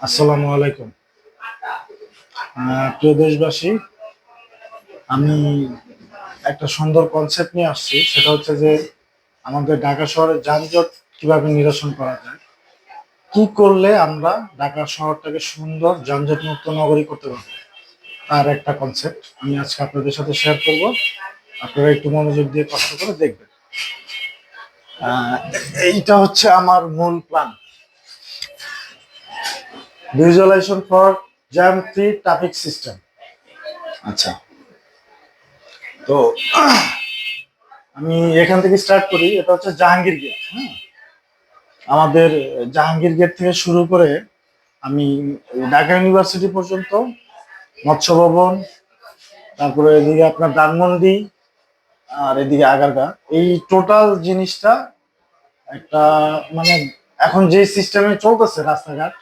আসসালামু আলাইকুম। প্রিয় দেশবাসী, আমি একটা সুন্দর কনসেপ্ট নিয়ে আসছি। সেটা হচ্ছে যে আমাদের ঢাকা শহরের যানজট কিভাবে নিরসন করা যায়, কি করলে আমরা ঢাকা শহরটাকে সুন্দর যানজট মুক্ত নগরী করতে পারবো, তার একটা কনসেপ্ট আমি আজকে আপনাদের সাথে শেয়ার করব। আপনারা একটু মনোযোগ দিয়ে কষ্ট করে দেখবেন। আহ, এইটা হচ্ছে আমার মূল plan, visualization for jam free traffic system. আচ্ছা, তো আমি এখান থেকে স্টার্ট করি। এটা হচ্ছে জাহাঙ্গীর গেট। হ্যাঁ, আমাদের জাহাঙ্গীর গেট থেকে শুরু করে আমি ঢাকা ইউনিভার্সিটি পর্যন্ত, মৎস্য ভবন, তারপরে এদিকে আপনার ধানমন্ডি, আর এদিকে আগারগা, এই টোটাল জিনিসটা একটা মানে এখন যে সিস্টেমে চলতেছে রাস্তাঘাট,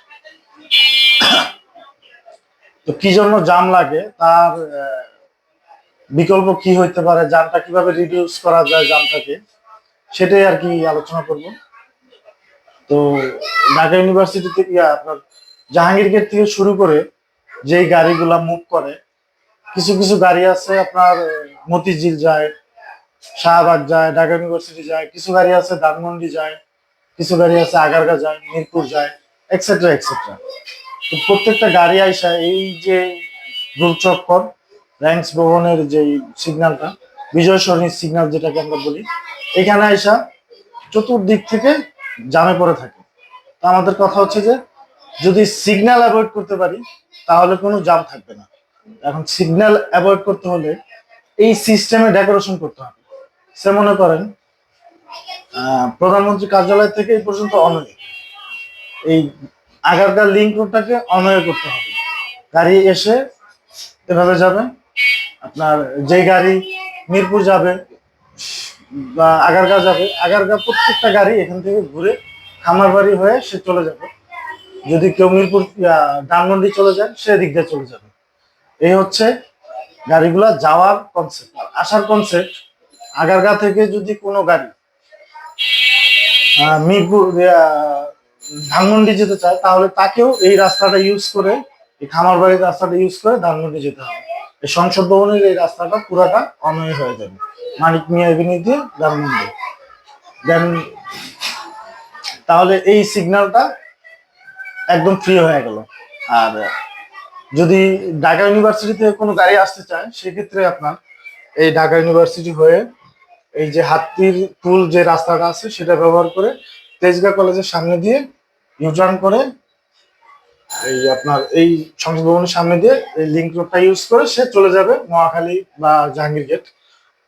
তো কি জন্য জাম লাগে, তার বিকল্প কি হইতে পারে, জামটা কিভাবে রিডিউস করা যায় জামটাকে, সেটাই আর কি আলোচনা করব। তো ঢাকা ইউনিভার্সিটি থেকে আপনার জাহাঙ্গীর গেট থেকে শুরু করে যেই গাড়িগুলা মুভ করে, কিছু কিছু গাড়ি আছে আপনার মতিঝিল যায়, শাহবাগ যায়, ঢাকা ইউনিভার্সিটি যায়, কিছু গাড়ি আছে ধানমন্ডি যায়, কিছু গাড়ি আছে আগারগা যায়, মিরপুর যায়, এক্সেট্রা এক্সেট্রা। তো প্রত্যেকটা গাড়ি আইসা এই যে গোলচক্কর র্যাঙ্কস ভবনের যে সিগন্যালটা, বিজয় সরণির সিগন্যাল যেটাকে আমরা বলি, এখানে আইসা চতুর্দিক থেকে জামে পড়ে থাকে। তো আমাদের কথা হচ্ছে যে যদি সিগন্যাল অ্যাভয়েড করতে পারি তাহলে কোনো জাম থাকবে না। এখন সিগন্যাল অ্যাভয়েড করতে হলে এই সিস্টেমে ডেকোরেশন করতে হবে। সে মনে করেন প্রধানমন্ত্রী কার্যালয় থেকে এই পর্যন্ত অনয়, এই আগারগাঁ লিঙ্ক রোডটাকে অনয় করতে হবে। গাড়ি এসে এভাবে যাবে, আপনার যে গাড়ি মিরপুর যাবে বা আগারগাঁ যাবে, আগারগাঁ প্রত্যেকটা গাড়ি এখান থেকে ঘুরে খামারবাড়ি হয়ে সে চলে যাবে। যদি কেউ মিরপুর ধানমন্ডি চলে যায়, সে দিক দিয়ে চলে যাবে। এই হচ্ছে গাড়িগুলা যাওয়ার কনসেপ্ট। আর আসার কনসেপ্ট, আগারগা থেকে যদি কোনো গাড়ি মিরপুর ধানমন্ডি যেতে চায়, তাহলে তাকেও এই রাস্তাটা ইউজ করে, এই খামারবাড়ির রাস্তাটা ইউজ করে ধানমন্ডি যেতে হবে। এই সংসদ ভবনের এই রাস্তাটা পুরাটা অনয় হয়ে যাবে, মানিক মিয়া এভিনিউ দিয়ে ধানমন্ডি। দেন তাহলে এই সিগন্যালটা একদম ফ্রি হয়ে গেল। আর যদি ঢাকা ইউনিভার্সিটি থেকে কোনো গাড়ি আসতে চায়, সেক্ষেত্রে আপনার এই ঢাকা ইউনিভার্সিটি হয়ে এই যে হাতির পুল যে রাস্তাটা আছে সেটা ব্যবহার করে তেজগাঁ কলেজের সামনে দিয়ে ইউটার্ন করে এই আপনার এই সংসদ ভবনের সামনে দিয়ে এই লিঙ্ক রোডটা ইউজ করে সে চলে যাবে মহাখালী বা জাহাঙ্গীর গেট।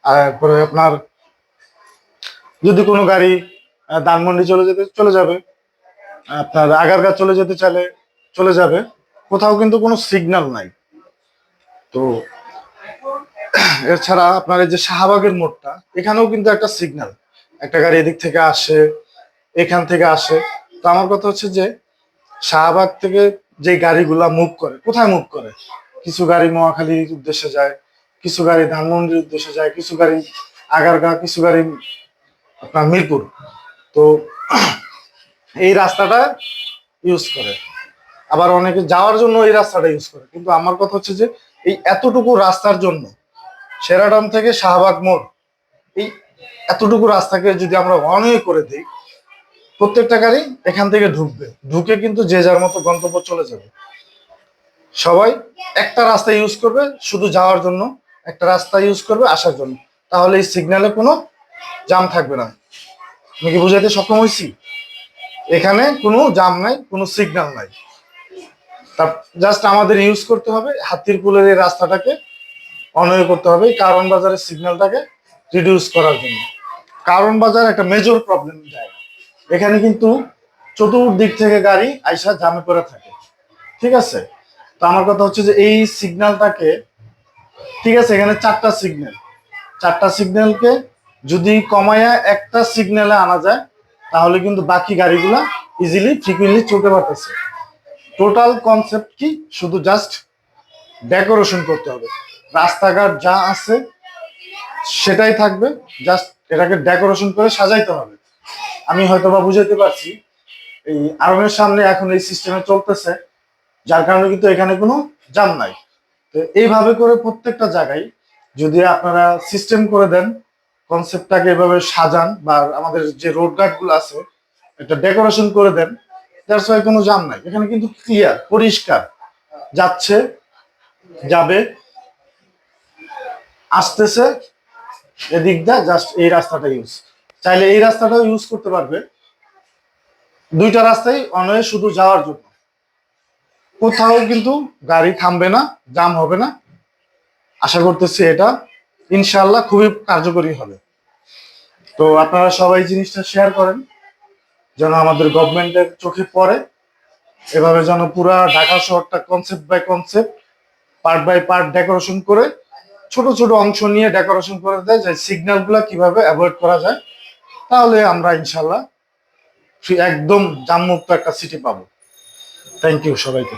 আর পরে আপনার যদি কোনো গাড়ি ধানমন্ডি চলে যাবে, আপনার আগারগা চলে যেতে চাইলে চলে যাবে। কোথাও কিন্তু কোনো সিগন্যাল নাই। তো এছাড়া আপনার এই যে শাহবাগের মোড়টা, এখানেও কিন্তু একটা সিগন্যাল, একটা গাড়ি এদিক থেকে আসে, এখান থেকে আসে। তো আমার কথা হচ্ছে যে শাহবাগ থেকে যে গাড়িগুলা মুভ করে, কোথায় মুভ করে, কিছু গাড়ি মহাখালীর উদ্দেশ্যে যায়, কিছু গাড়ি ধানমন্ডির উদ্দেশ্যে যায়, কিছু গাড়ি আগারগা, কিছু গাড়ি আপনার মিরপুর। তো এই রাস্তাটা ইউজ করে। আবার অনেকে যাওয়ার জন্য এই রাস্তাটা ইউজ করে। কিন্তু আমার কথা হচ্ছে যে এই এতটুকু রাস্তার জন্য সেরাটন থেকে শাহবাগ মোড়, এই এতটুকু রাস্তাকে যদি আমরা ওয়ান ওয়ে করে দিই, প্রত্যেকটা গাড়ি এখান থেকে ঢুকবে, ঢুকে কিন্তু যে যার মতো গন্তব্য চলে যাবে। সবাই একটা রাস্তা ইউজ করবে শুধু যাওয়ার জন্য, একটা রাস্তা ইউজ করবে আসার জন্য। তাহলে এই সিগন্যালে কোনো জাম থাকবে না। আমি কি বুঝাইতে সক্ষম হয়েছি? এখানে কোনো জাম নাই, কোনো সিগন্যাল নাই। তা জাস্ট আমাদের ইউজ করতে হবে হাতির পুলের এই রাস্তাটাকে অনয় করতে হবে কারণ বাজারের সিগন্যালটাকে রিডিউস করার জন্য। কারণ বাজার একটা মেজর প্রবলেম জায়গা। এখানে কিন্তু চতুর্দিক থেকে গাড়ি আইসা জামে পড়ে থাকে। ঠিক আছে? তো আমার কথা হচ্ছে যে এই সিগন্যালটাকে, ঠিক আছে এখানে চারটা সিগন্যাল, চারটা সিগন্যালকে যদি কমায়া একটা সিগন্যালে আনা যায়, তাহলে কিন্তু বাকি গাড়িগুলা ইজিলি ফ্রিকুয়েন্টলি চলতে পারতেছে। টোটাল কনসেপ্ট কি, শুধু জাস্ট ডেকোরেশন করতে হবে। রাস্তাঘাট যা আছে সেটাই থাকবে, জাস্ট এটাকে ডেকোরেশন করে সাজাইতে হবে। আমি হয়তো বা বুঝাইতে পারছি। এই আরঙের সামনে এখন এই সিস্টেমে চলতেছে, যার কারণে কিন্তু এখানে কোনো জ্যাম নাই। তো এইভাবে করে প্রত্যেকটা জায়গায় যদি আপনারা সিস্টেম করে দেন, কনসেপ্টটাকে এভাবে সাজান, বা আমাদের যে রোড গার্ড গুলো আছে একটা ডেকোরেশন করে দেন, দ্যাটস ওয়াই কোনো জ্যাম নাই। এখানে কিন্তু ক্লিয়ার, পরিষ্কার, যাচ্ছে, যাবে, আসতেছে, এদিক দা জাস্ট এই রাস্তাটা ইউজ, চাইলে এই রাস্তাটাও ইউজ করতে পারবে। দুইটা রাস্তাই অনওয়ে, শুধু যাওয়ার জন্য। কোথাও কিন্তু গাড়ি থামবে না, জ্যাম হবে না। আশা করতেছি এটা ইনশাআল্লাহ খুবই কার্যকরী হবে। তো আপনারা সবাই জিনিসটা শেয়ার করেন, যেন আমাদের গভর্নমেন্টের চোখে পড়ে। এভাবে যেন পুরা ঢাকা শহরটা concept by concept, part by part decoration করে, ছোট ছোট অংশ নিয়ে ডেকোরেশন করে দেয়, যে সিগন্যাল গুলা কিভাবে অ্যাভয়েড করা যায়। তাহলে আমরা ইনশাল্লাহ একদম জামমুক্ত একটা সিটি পাবো। থ্যাংক ইউ সবাইকে।